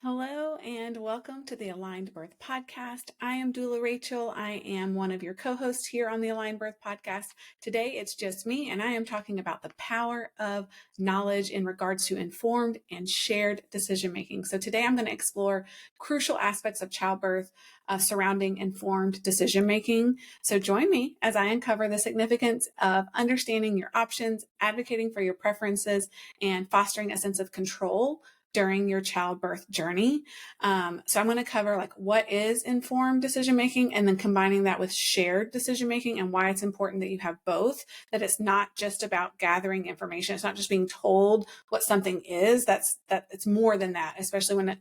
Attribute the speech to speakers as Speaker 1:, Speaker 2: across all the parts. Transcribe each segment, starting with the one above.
Speaker 1: Hello and welcome to the Aligned Birth Podcast. I am Doula Rachael. I am one of your co-hosts here on the Aligned Birth Podcast. Today it's just me and I am talking about the power of knowledge in regards to informed and shared decision making. So today I'm going to explore crucial aspects of childbirth surrounding informed decision making. So join me as I uncover the significance of understanding your options, advocating for your preferences, and fostering a sense of control during your childbirth journey. So I'm going to cover what is informed decision-making and then combining that with shared decision-making and why it's important that you have both, that it's not just about gathering information. It's not just being told what something is. That it's more than that, especially when it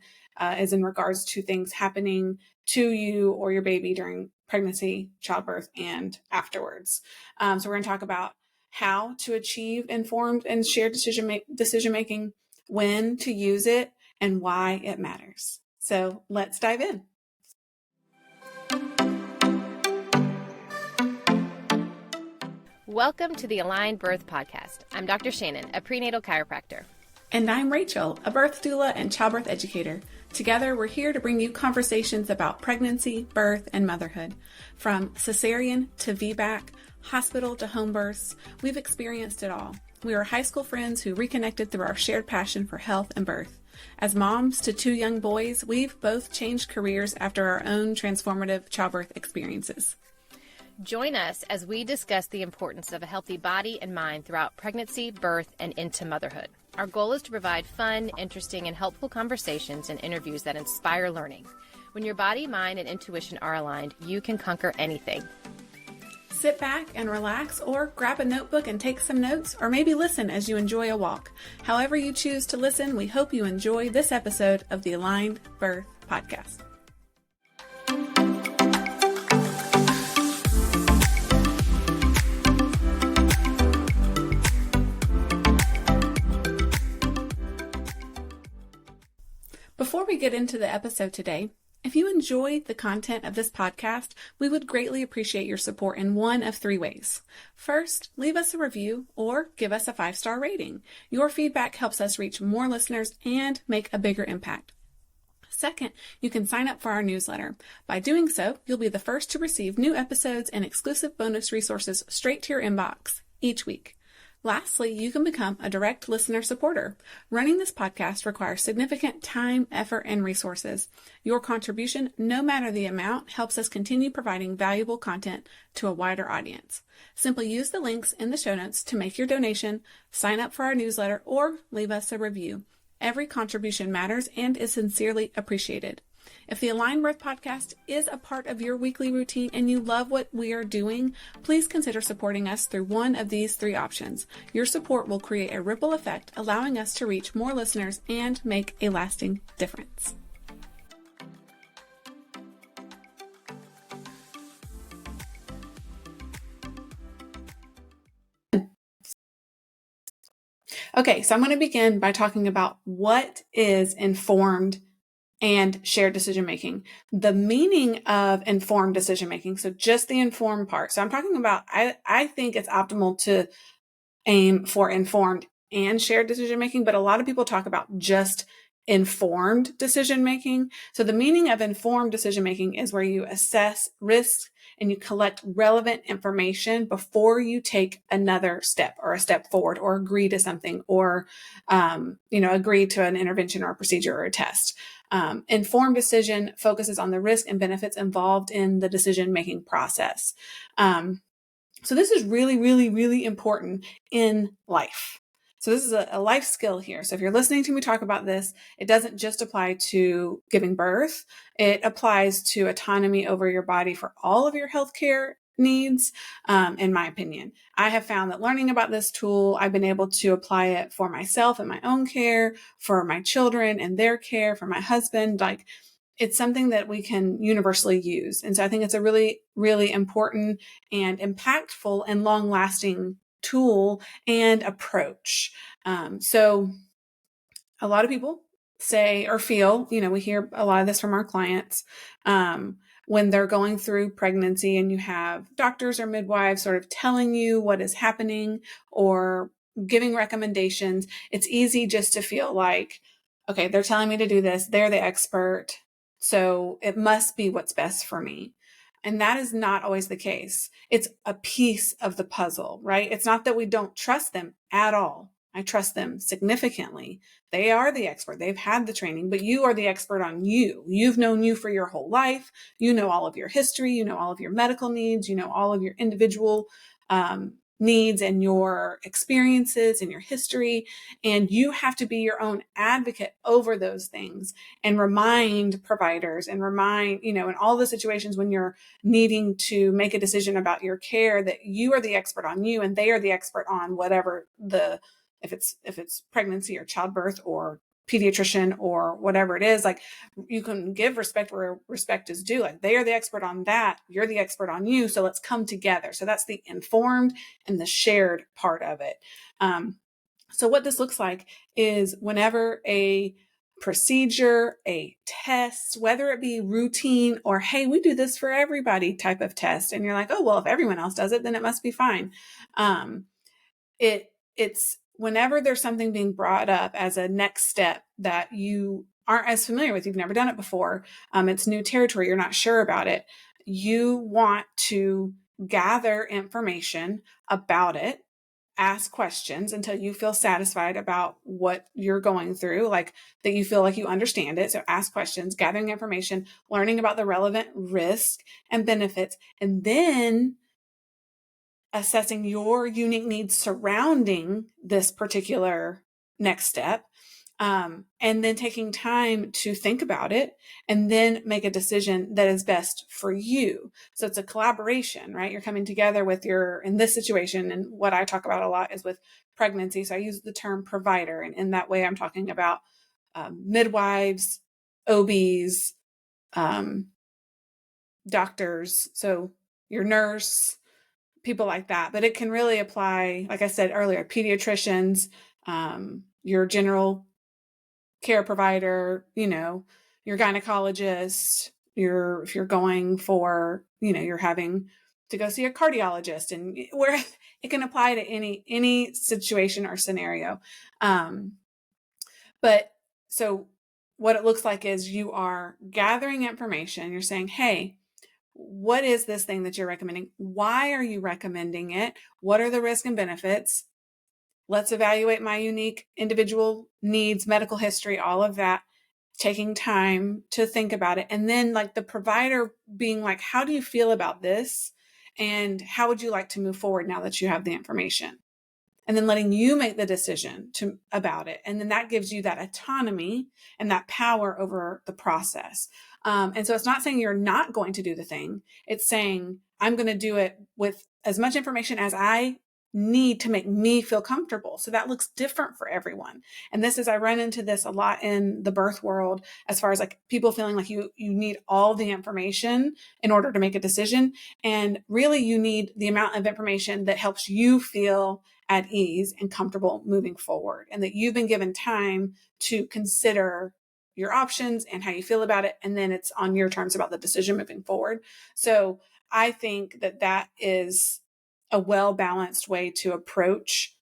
Speaker 1: is in regards to things happening to you or your baby during pregnancy, childbirth, and afterwards. So we're going to talk about how to achieve informed and shared decision-making, when to use it, and why it matters. So let's dive in.
Speaker 2: Welcome to the Aligned Birth Podcast. I'm Dr. Shannon, a prenatal chiropractor.
Speaker 1: And I'm Rachael, a birth doula and childbirth educator. Together, we're here to bring you conversations about pregnancy, birth, and motherhood. From cesarean to VBAC, hospital to home births, we've experienced it all. We are high school friends who reconnected through our shared passion for health and birth. As moms to two young boys, we've both changed careers after our own transformative childbirth experiences.
Speaker 2: Join us as we discuss the importance of a healthy body and mind throughout pregnancy, birth, and into motherhood. Our goal is to provide fun, interesting, and helpful conversations and interviews that inspire learning. When your body, mind, and intuition are aligned, you can conquer anything.
Speaker 1: Sit back and relax, or grab a notebook and take some notes, or maybe listen as you enjoy a walk. However you choose to listen, we hope you enjoy this episode of the Aligned Birth Podcast. Before we get into the episode today, if you enjoy the content of this podcast, we would greatly appreciate your support in one of three ways. First, leave us a review or give us a 5-star rating. Your feedback helps us reach more listeners and make a bigger impact. Second, you can sign up for our newsletter. By doing so, you'll be the first to receive new episodes and exclusive bonus resources straight to your inbox each week. Lastly, you can become a direct listener supporter. Running this podcast requires significant time, effort, and resources. Your contribution, no matter the amount, helps us continue providing valuable content to a wider audience. Simply use the links in the show notes to make your donation, sign up for our newsletter, or leave us a review. Every contribution matters and is sincerely appreciated. If the Aligned Birth Podcast is a part of your weekly routine and you love what we are doing, please consider supporting us through one of these three options. Your support will create a ripple effect, allowing us to reach more listeners and make a lasting difference. Okay, so I'm going to begin by talking about what is informed and shared decision-making. The meaning of informed decision-making, so just the informed part. So I'm talking about, I think it's optimal to aim for informed and shared decision-making, but a lot of people talk about just informed decision-making. So the meaning of informed decision-making is where you assess risks and you collect relevant information before you take another step or a step forward or agree to something or, agree to an intervention or a procedure or a test. Informed decision focuses on the risk and benefits involved in the decision-making process. So this is really, really, really important in life. So this is a life skill here. So if you're listening to me talk about this, it doesn't just apply to giving birth. It applies to autonomy over your body for all of your healthcare needs, in my opinion. I have found that learning about this tool, I've been able to apply it for myself and my own care, for my children and their care, for my husband. It's something that we can universally use. And so I think it's a really, really important and impactful and long-lasting tool and approach. So a lot of people say or feel, we hear a lot of this from our clients, when they're going through pregnancy and you have doctors or midwives sort of telling you what is happening or giving recommendations, it's easy just to feel like, okay, they're telling me to do this. They're the expert. So it must be what's best for me. And that is not always the case. It's a piece of the puzzle, right? It's not that we don't trust them at all. I trust them significantly. They are the expert. They've had the training, but you are the expert on you. You've known you for your whole life. You know all of your history. You know all of your medical needs. You know all of your individual needs and your experiences and your history. And you have to be your own advocate over those things and remind providers and remind, in all the situations when you're needing to make a decision about your care, that you are the expert on you and they are the expert on whatever if it's pregnancy or childbirth or pediatrician or whatever it is. Like, you can give respect where respect is due. Like, they are the expert on that. You're the expert on you. So let's come together. So that's the informed and the shared part of it. So what this looks like is whenever a procedure, a test, whether it be routine or, hey, we do this for everybody type of test. And you're like, oh, well, if everyone else does it, then it must be fine. It's whenever there's something being brought up as a next step that you aren't as familiar with, you've never done it before, it's new territory, you're not sure about it, you want to gather information about it, ask questions until you feel satisfied about what you're going through, like that you feel like you understand it. So ask questions, gathering information, learning about the relevant risk and benefits, and then assessing your unique needs surrounding this particular next step. And then taking time to think about it and then make a decision that is best for you. So it's a collaboration, right? You're coming together with in this situation, and what I talk about a lot is with pregnancy. So I use the term provider, and in that way I'm talking about midwives, OBs, doctors, so your nurse, people like that. But it can really apply, like I said earlier, pediatricians, your general care provider, your gynecologist, if you're going for, you're having to go see a cardiologist, and where it can apply to any situation or scenario. But so what it looks like is you are gathering information. You're saying, hey, what is this thing that you're recommending? Why are you recommending it? What are the risks and benefits? Let's evaluate my unique individual needs, medical history, all of that, taking time to think about it. And then like the provider being like, how do you feel about this? And how would you like to move forward now that you have the information? And then letting you make the decision about it. And then that gives you that autonomy and that power over the process. And so it's not saying you're not going to do the thing. It's saying, I'm going to do it with as much information as I need to make me feel comfortable. So that looks different for everyone. And I run into this a lot in the birth world, as far as like people feeling like you need all the information in order to make a decision. And really you need the amount of information that helps you feel at ease and comfortable moving forward, and that you've been given time to consider your options and how you feel about it. And then it's on your terms about the decision moving forward. So I think that is a well-balanced way to approach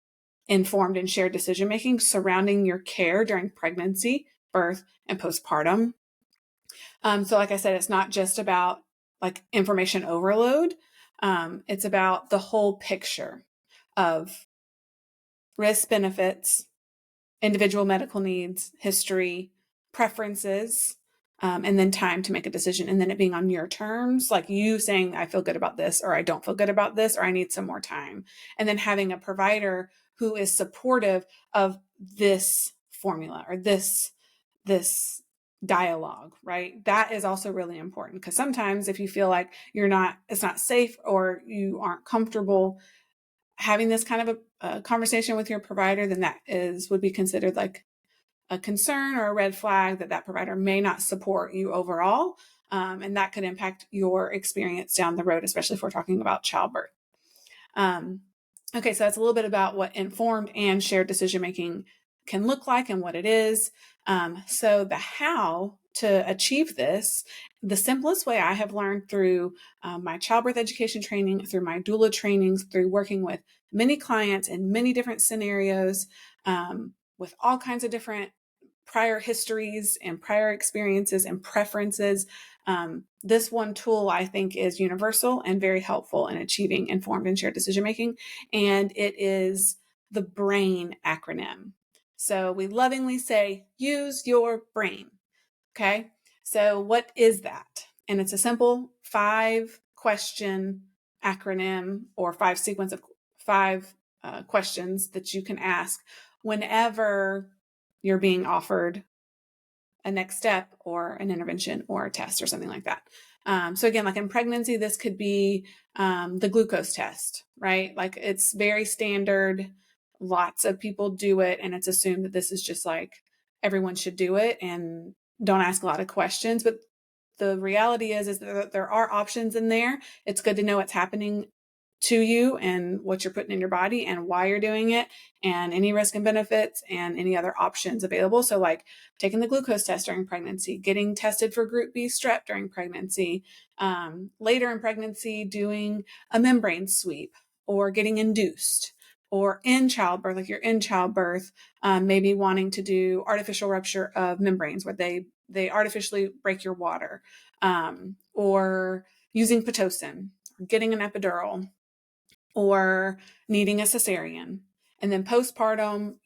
Speaker 1: informed and shared decision-making surrounding your care during pregnancy, birth, and postpartum. So like I said, it's not just about like information overload. It's about the whole picture of risks, benefits, individual medical needs, history, preferences, and then time to make a decision. And then it being on your terms, like you saying, I feel good about this, or I don't feel good about this, or I need some more time. And then having a provider who is supportive of this formula or this dialogue, right? That is also really important, because sometimes if you feel like it's not safe or you aren't comfortable having this kind of a conversation with your provider, then would be considered like a concern or a red flag that provider may not support you overall. And that could impact your experience down the road, especially if we're talking about childbirth. Okay, so that's a little bit about what informed and shared decision-making can look like and what it is. So the how to achieve this, the simplest way I have learned through my childbirth education training, through my doula trainings, through working with many clients in many different scenarios, with all kinds of different prior histories and prior experiences and preferences. This one tool I think is universal and very helpful in achieving informed and shared decision making, and it is the BRAIN acronym. So we lovingly say, use your brain. Okay. So what is that? And it's a simple 5-question acronym, or 5 sequence of 5 questions that you can ask whenever you're being offered a next step or an intervention or a test or something like that. So again, like in pregnancy, this could be the glucose test, right? Like it's very standard. Lots of people do it, and it's assumed that this is just like everyone should do it and don't ask a lot of questions. But the reality is that there are options in there. It's good to know what's happening to you and what you're putting in your body and why you're doing it, and any risk and benefits and any other options available. So like taking the glucose test during pregnancy, getting tested for group B strep during pregnancy, later in pregnancy, doing a membrane sweep, or getting induced, or in childbirth, like you're in childbirth, maybe wanting to do artificial rupture of membranes where they artificially break your water, or using Pitocin, or getting an epidural, or needing a cesarean. And then postpartum,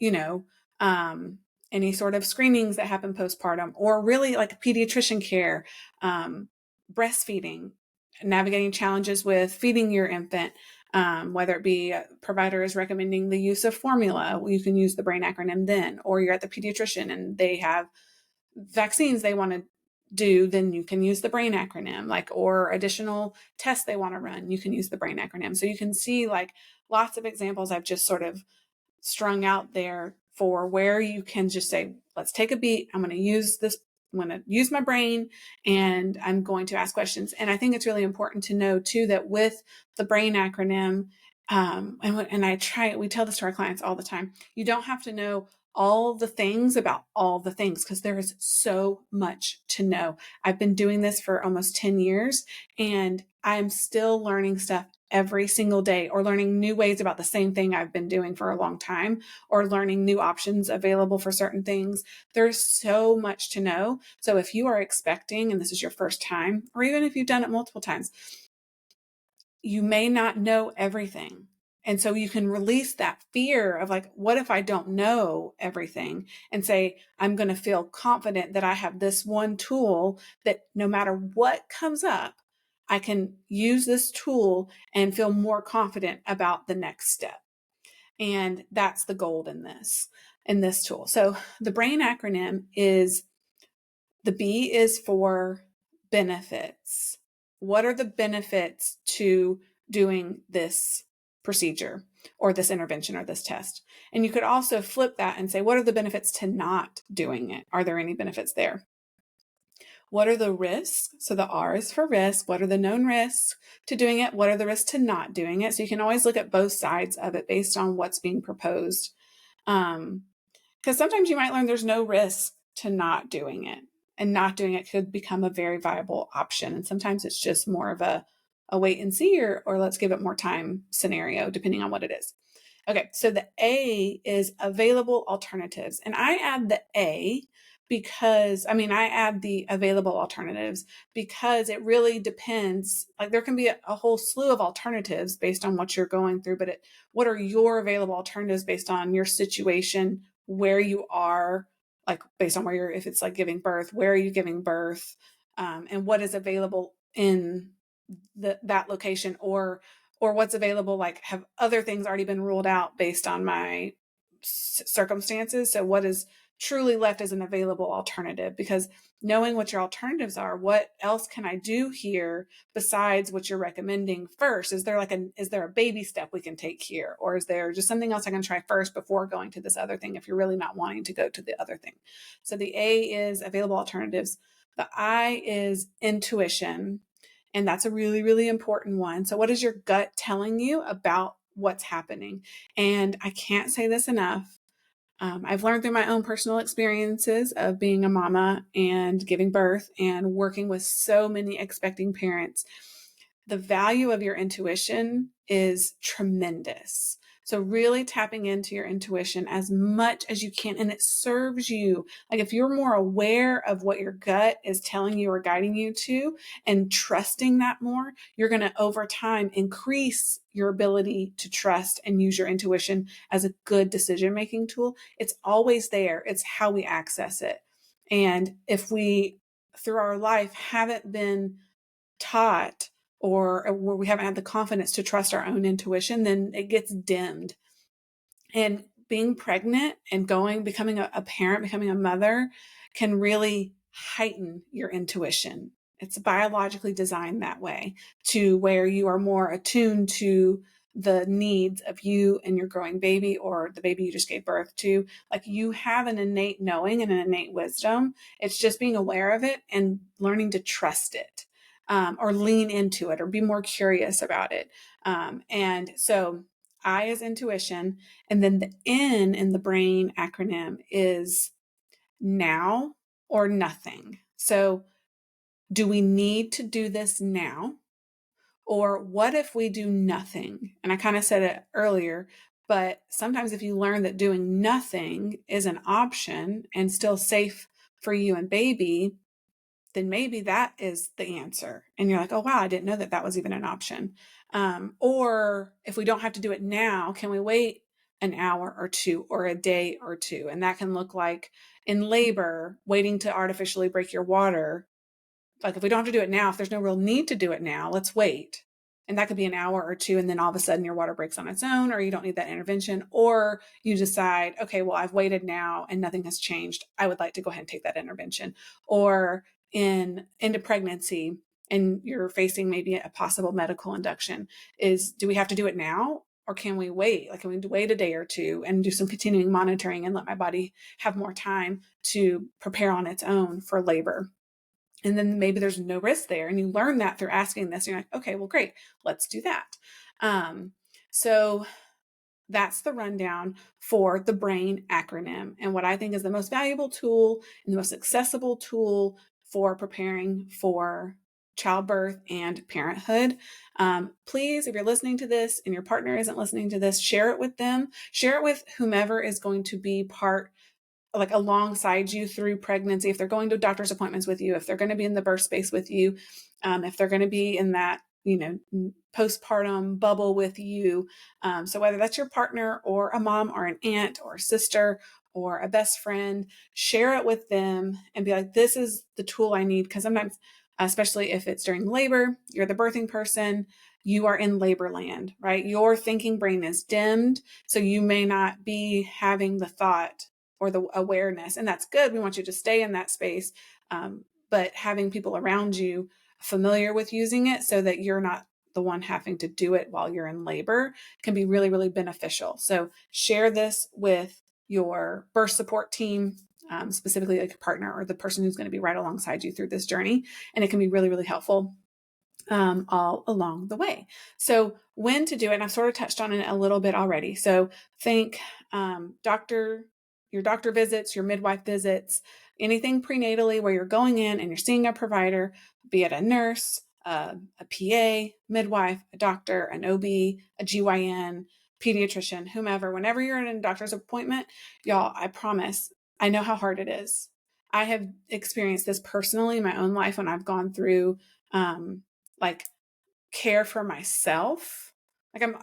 Speaker 1: any sort of screenings that happen postpartum, or really like pediatrician care, breastfeeding, navigating challenges with feeding your infant, whether it be a provider is recommending the use of formula, you can use the BRAIN acronym then, or you're at the pediatrician and they have vaccines they want to do, then you can use the BRAIN acronym, or additional tests they want to run, you can use the BRAIN acronym. So you can see like lots of examples I've just sort of strung out there for where you can just say, let's take a beat. I'm going to use my brain, and I'm going to ask questions. And I think it's really important to know too, that with the BRAIN acronym, we tell this to our clients all the time, you don't have to know all the things about all the things, because there is so much to know. I've been doing this for almost 10 years, and I'm still learning stuff every single day, or learning new ways about the same thing I've been doing for a long time, or learning new options available for certain things. There's so much to know. So if you are expecting, and this is your first time, or even if you've done it multiple times, you may not know everything. And so you can release that fear of like, what if I don't know everything? And say, I'm going to feel confident that I have this one tool that no matter what comes up, I can use this tool and feel more confident about the next step. And that's the gold in this tool. So the BRAIN acronym is, the B is for benefits. What are the benefits to doing this procedure or this intervention or this test? And you could also flip that and say, what are the benefits to not doing it? Are there any benefits there? What are the risks? So the R is for risk. What are the known risks to doing it? What are the risks to not doing it? So you can always look at both sides of it based on what's being proposed. Because sometimes you might learn there's no risk to not doing it, and not doing it could become a very viable option. And sometimes it's just more of a wait and see, or let's give it more time scenario, depending on what it is. Okay, so the A is available alternatives. And I add the A because, I add the available alternatives because it really depends. Like there can be a whole slew of alternatives based on what you're going through, but what are your available alternatives based on your situation, where you are, like based on where you're, if it's like giving birth, where are you giving birth, and what is available in that location, or what's available, like have other things already been ruled out based on my circumstances. So what is truly left as an available alternative? Because knowing what your alternatives are, what else can I do here besides what you're recommending first? Is there a baby step we can take here? Or is there just something else I can try first before going to this other thing, if you're really not wanting to go to the other thing? So the A is available alternatives. The I is intuition. And that's a really, really important one. So what is your gut telling you about what's happening? And I can't say this enough. I've learned through my own personal experiences of being a mama and giving birth and working with so many expecting parents. The value of your intuition is tremendous. So really tapping into your intuition as much as you can, and it serves you. Like if you're more aware of what your gut is telling you or guiding you to and trusting that more, you're going to over time increase your ability to trust and use your intuition as a good decision-making tool. It's always there. It's how we access it. And if we, through our life, haven't been taught or where we haven't had the confidence to trust our own intuition, then it gets dimmed. And being pregnant and becoming a parent, becoming a mother can really heighten your intuition. It's biologically designed that way, to where you are more attuned to the needs of you and your growing baby or the baby you just gave birth to. Like you have an innate knowing and an innate wisdom. It's just being aware of it and learning to trust it, or lean into it or be more curious about it. And so I is intuition. And then the N in the brain acronym is now or nothing. So do we need to do this now? Or what if we do nothing? And I kind of said it earlier, but sometimes if you learn that doing nothing is an option and still safe for you and baby, then maybe that is the answer. And you're like, oh, wow, I didn't know that that was even an option. Or if we don't have to do it now, can we wait an hour or two or a day or two? And that can look like in labor, waiting to artificially break your water. Like if we don't have to do it now, if there's no real need to do it now, let's wait. And that could be an hour or two. And then all of a sudden your water breaks on its own, or you don't need that intervention. Or you decide, okay, well, I've waited now and nothing has changed. I would like to go ahead and take that intervention. Or into pregnancy and you're facing maybe a possible medical induction, do we have to do it now? Or can we wait? Like, can we wait a day or two and do some continuing monitoring and let my body have more time to prepare on its own for labor? And then maybe there's no risk there. And you learn that through asking this. You're like, okay, well, great. Let's do that. So that's the rundown for the BRAIN acronym and what I think is the most valuable tool and the most accessible tool for preparing for childbirth and parenthood. Please, if you're listening to this and your partner isn't listening to this, share it with them. Share it with whomever is going to be part, like alongside you through pregnancy. If they're going to doctor's appointments with you, if they're going to be in the birth space with you, if they're going to be in that, postpartum bubble with you. So whether that's your partner or a mom or an aunt or a sister or a best friend, share it with them and be like, this is the tool I need. Because sometimes, especially if it's during labor, you're the birthing person, you are in labor land, right? Your thinking brain is dimmed. So you may not be having the thought or the awareness. And that's good. We want you to stay in that space. But having people around you familiar with using it so that you're not the one having to do it while you're in labor can be really, really beneficial. So share this with your birth support team, specifically like a partner or the person who's going to be right alongside you through this journey. And it can be really, really helpful all along the way. So when to do it, and I've sort of touched on it a little bit already. So think your doctor visits, your midwife visits, anything prenatally where you're going in and you're seeing a provider, be it a nurse, a PA, midwife, a doctor, an OB, a GYN, pediatrician, whomever. Whenever you're in a doctor's appointment, y'all, I promise, I know how hard it is. I have experienced this personally in my own life when I've gone through like care for myself. Like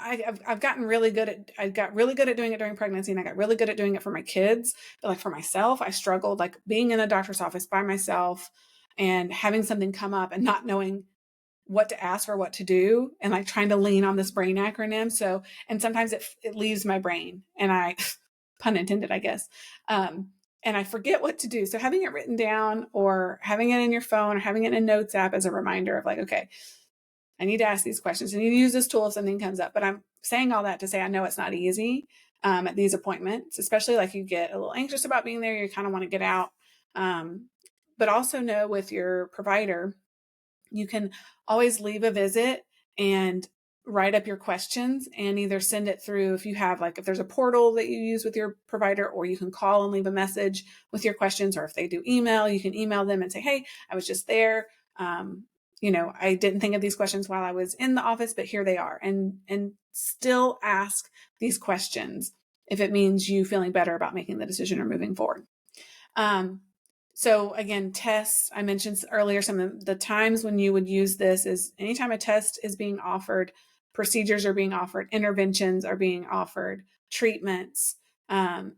Speaker 1: I've gotten really good at, I got really good at doing it during pregnancy and I got really good at doing it for my kids. But like for myself, I struggled like being in a doctor's office by myself and having something come up and not knowing what to ask or what to do and like trying to lean on this BRAIN acronym. So, and sometimes it leaves my brain and I, pun intended, I guess. And I forget what to do. So having it written down or having it in your phone or having it in a notes app as a reminder of like, okay, I need to ask these questions. I need to use this tool if something comes up. But I'm saying all that to say I know it's not easy at these appointments, especially like you get a little anxious about being there. You kind of want to get out. But also know with your provider, you can always leave a visit and write up your questions and either send it through if you have like if there's a portal that you use with your provider, or you can call and leave a message with your questions, or if they do email, you can email them and say, hey, I was just there. I didn't think of these questions while I was in the office, but here they are. And still ask these questions if it means you feeling better about making the decision or moving forward. So again, tests, I mentioned earlier, some of the times when you would use this is anytime a test is being offered, procedures are being offered, interventions are being offered, treatments,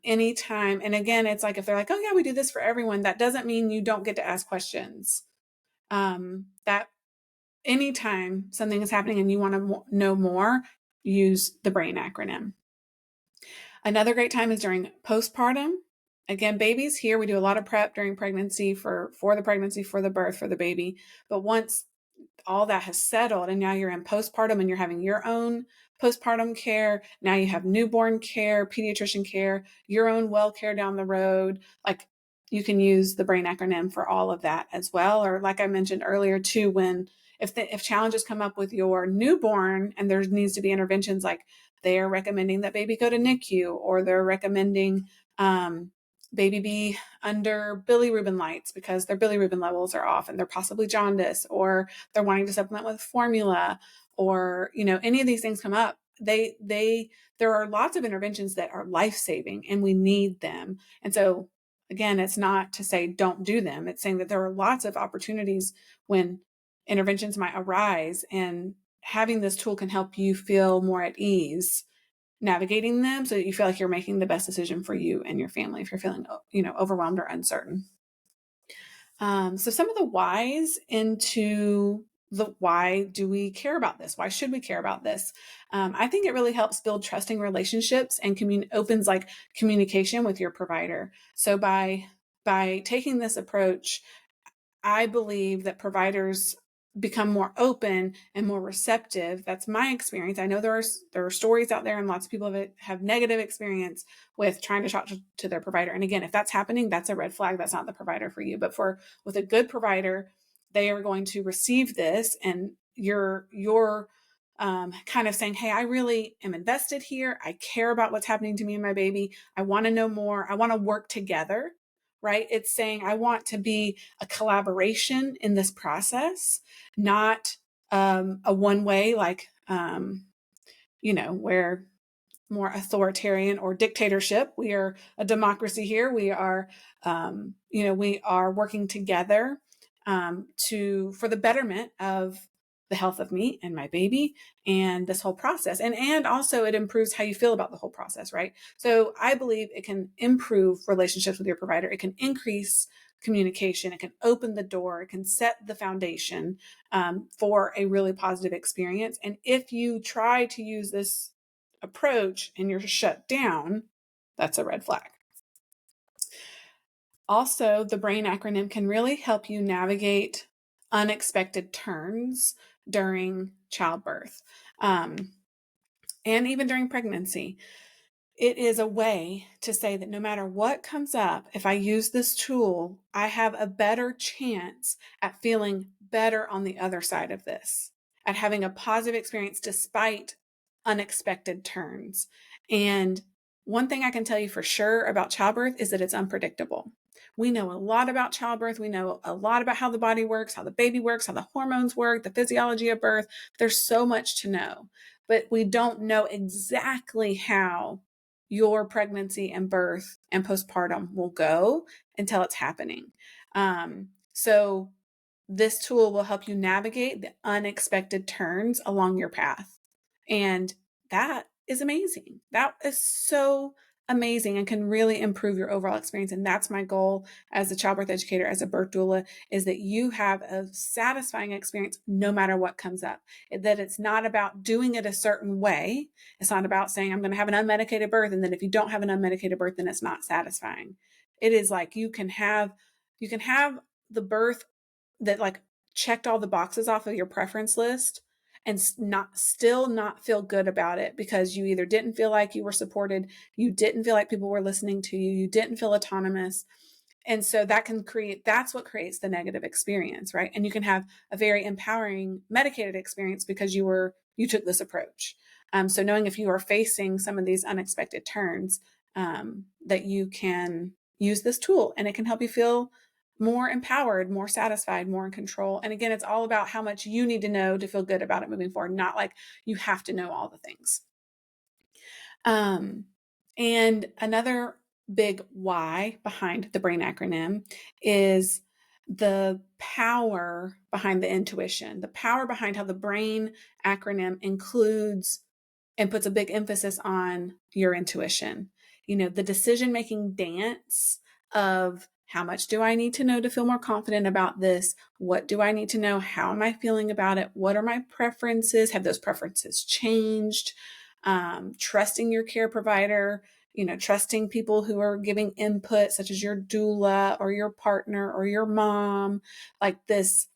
Speaker 1: anytime. And again, it's like, if they're like, oh yeah, we do this for everyone, that doesn't mean you don't get to ask questions. That anytime something is happening and you want to know more, use the BRAIN acronym. Another great time is during postpartum. Again, babies here, we do a lot of prep during pregnancy for the pregnancy, for the birth, for the baby. But once all that has settled and now you're in postpartum and you're having your own postpartum care, now you have newborn care, pediatrician care, your own well care down the road, like you can use the BRAIN acronym for all of that as well. Or like I mentioned earlier too, when if challenges come up with your newborn and there needs to be interventions, like they are recommending that baby go to NICU, or they're recommending baby be under bilirubin lights because their bilirubin levels are off and they're possibly jaundice, or they're wanting to supplement with formula, or any of these things come up, there are lots of interventions that are life-saving and we need them. And so again, it's not to say don't do them. It's saying that there are lots of opportunities when interventions might arise, and having this tool can help you feel more at ease navigating them so that you feel like you're making the best decision for you and your family if you're feeling, overwhelmed or uncertain. So some of the whys into the why do we care about this? Why should we care about this? I think it really helps build trusting relationships and opens like communication with your provider. So by taking this approach, I believe that providers become more open and more receptive. That's my experience. I know there are stories out there and lots of people have negative experience with trying to talk to their provider. And again, if that's happening, that's a red flag. That's not the provider for you. But with a good provider, they are going to receive this, and you're kind of saying, hey, I really am invested here. I care about what's happening to me and my baby. I want to know more. I want to work together. Right? It's saying I want to be a collaboration in this process, not a one way, like, where more authoritarian or dictatorship. We are a democracy here. We are, we are working together for the betterment of the health of me and my baby and this whole process. And also it improves how you feel about the whole process, right? So I believe it can improve relationships with your provider. It can increase communication. It can open the door. It can set the foundation for a really positive experience. And if you try to use this approach and you're shut down, that's a red flag. Also, the BRAIN acronym can really help you navigate unexpected turns during childbirth, and even during pregnancy. It is a way to say that no matter what comes up, if I use this tool, I have a better chance at feeling better on the other side of this, at having a positive experience despite unexpected turns. And one thing I can tell you for sure about childbirth is that it's unpredictable. We know a lot about childbirth. We know a lot about how the body works, how the baby works, how the hormones work, the physiology of birth. There's so much to know, but we don't know exactly how your pregnancy and birth and postpartum will go until it's happening. So this tool will help you navigate the unexpected turns along your path. And that is amazing. That is so amazing and can really improve your overall experience. And that's my goal as a childbirth educator, as a birth doula, is that you have a satisfying experience no matter what comes up. That it's not about doing it a certain way. It's not about saying, I'm going to have an unmedicated birth. And then if you don't have an unmedicated birth, then it's not satisfying. It is like you can have the birth that like checked all the boxes off of your preference list and still not feel good about it because you either didn't feel like you were supported, you didn't feel like people were listening to you, you didn't feel autonomous. And so that's what creates the negative experience, right? And you can have a very empowering medicated experience because you took this approach. So knowing if you are facing some of these unexpected turns, that you can use this tool and it can help you feel more empowered, more satisfied, more in control. And again, it's all about how much you need to know to feel good about it moving forward, not like you have to know all the things. And another big why behind the BRAIN acronym is the power behind the intuition, the power behind how the BRAIN acronym includes and puts a big emphasis on your intuition. The decision-making dance of how much do I need to know to feel more confident about this? What do I need to know? How am I feeling about it? What are my preferences? Have those preferences changed? Trusting your care provider, trusting people who are giving input, such as your doula or your partner or your mom, like this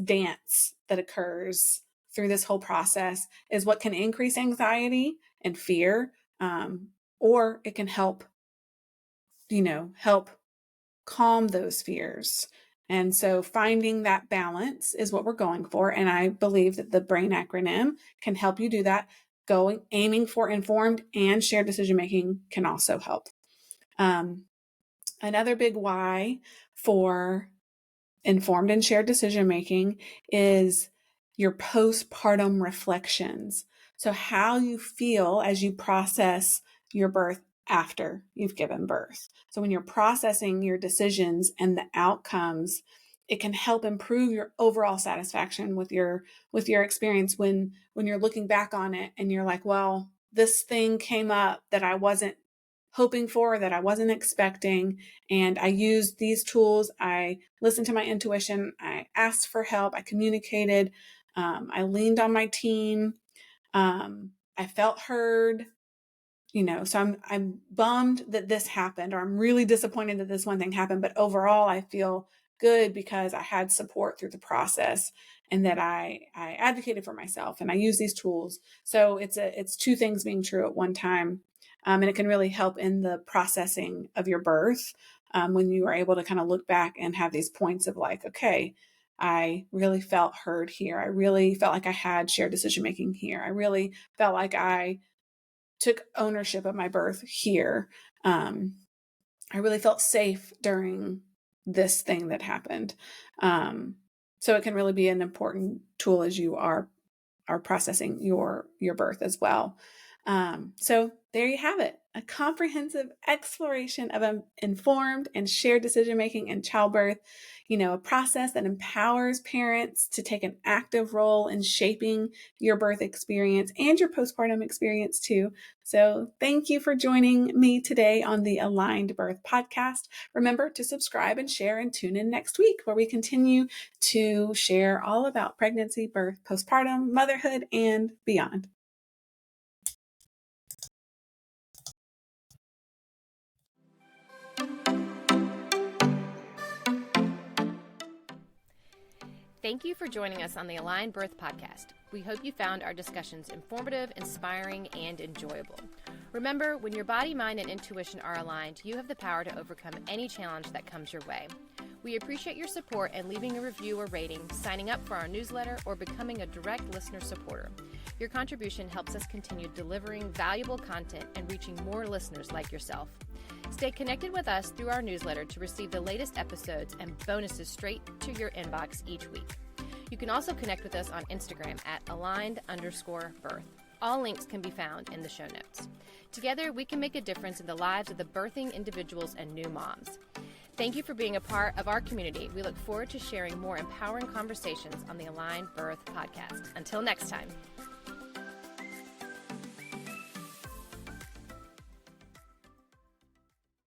Speaker 1: dance that occurs through this whole process is what can increase anxiety and fear, or it can help calm those fears. And so finding that balance is what we're going for. And I believe that the BRAIN acronym can help you do that. Aiming for informed and shared decision-making can also help. Another big why for informed and shared decision-making is your postpartum reflections. So how you feel as you process your birth after you've given birth. So when you're processing your decisions and the outcomes, it can help improve your overall satisfaction with your experience when you're looking back on it and you're like, well, this thing came up that I wasn't hoping for, that I wasn't expecting, and I used these tools. I listened to my intuition. I asked for help. I communicated. I leaned on my team. I felt heard. So I'm bummed that this happened, or I'm really disappointed that this one thing happened. But overall, I feel good because I had support through the process, and that I advocated for myself, and I use these tools. So it's two things being true at one time, and it can really help in the processing of your birth when you are able to kind of look back and have these points of like, okay, I really felt heard here. I really felt like I had shared decision making here. I really felt like I took ownership of my birth here. I really felt safe during this thing that happened. So it can really be an important tool as you are processing your birth as well. So there you have it, a comprehensive exploration of informed and shared decision-making in childbirth, a process that empowers parents to take an active role in shaping your birth experience and your postpartum experience too. So thank you for joining me today on the Aligned Birth Podcast. Remember to subscribe and share, and tune in next week where we continue to share all about pregnancy, birth, postpartum, motherhood, and beyond.
Speaker 2: Thank you for joining us on the Aligned Birth Podcast. We hope you found our discussions informative, inspiring, and enjoyable. Remember, when your body, mind, and intuition are aligned, you have the power to overcome any challenge that comes your way. We appreciate your support and leaving a review or rating, signing up for our newsletter, or becoming a direct listener supporter. Your contribution helps us continue delivering valuable content and reaching more listeners like yourself. Stay connected with us through our newsletter to receive the latest episodes and bonuses straight to your inbox each week. You can also connect with us on Instagram at aligned_birth. All links can be found in the show notes. Together, we can make a difference in the lives of the birthing individuals and new moms. Thank you for being a part of our community. We look forward to sharing more empowering conversations on the Aligned Birth Podcast. Until next time.